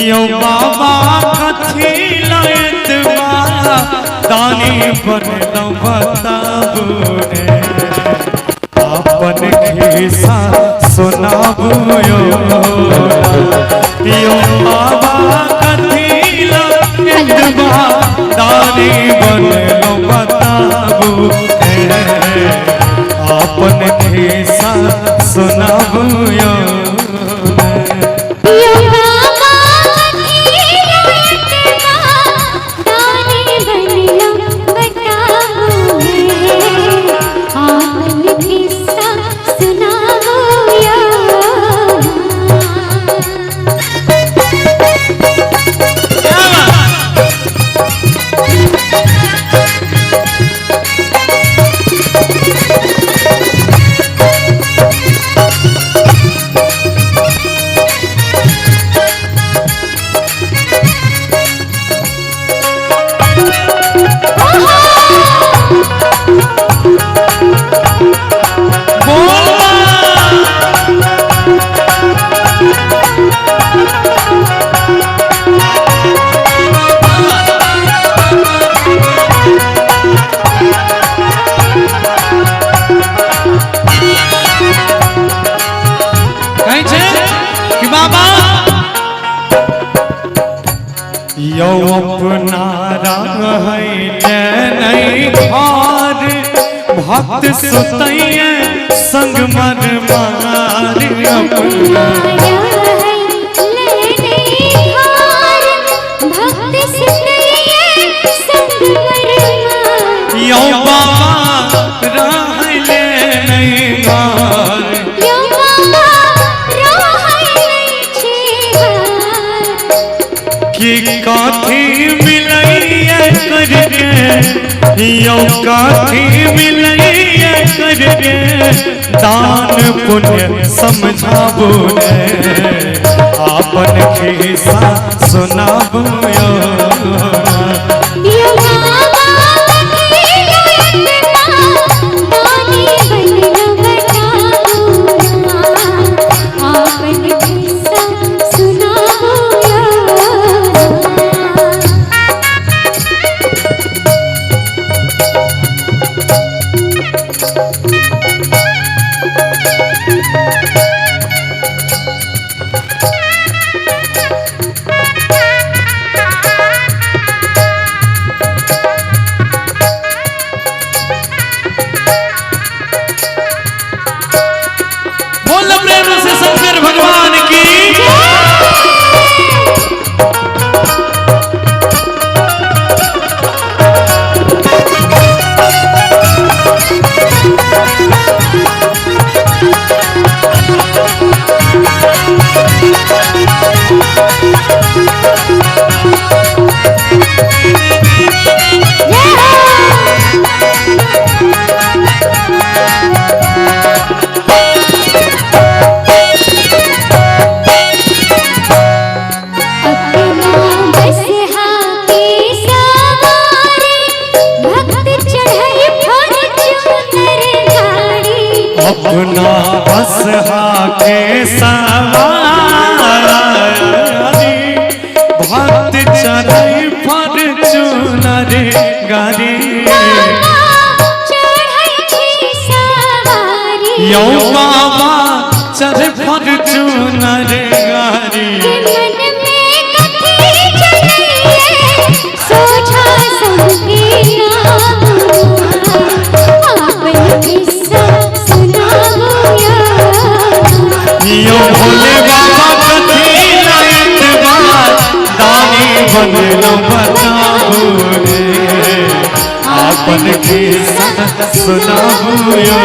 यो बाबा कथी लयत बा दानी बनलो बताबू रे अपन खिस्सा सुनाबू यो बाबा कथी लयत बा दानी बनलो बताबू रे अपन खिस्सा सुनाबू यो यो अपना नहीं घर भक्त सुतैया संग मर मार अपना यो बाबा रहले नहीं घर कि काथी मिलैया करके यो काथी मिलैया करके दान पुण्य समझाबू रे आपन खिस्सा सुनाबू यो अपना बसहा के सवारी भक्त चढ़ई फॉर्च्यूनर गाड़ी यो बाबा चढ़ फॉर्च्यूनर गाड़ी यो भोले बाबा कथी लयत बा दानी बनलो बताबू रे आपन खिस्सा सुनाबू यो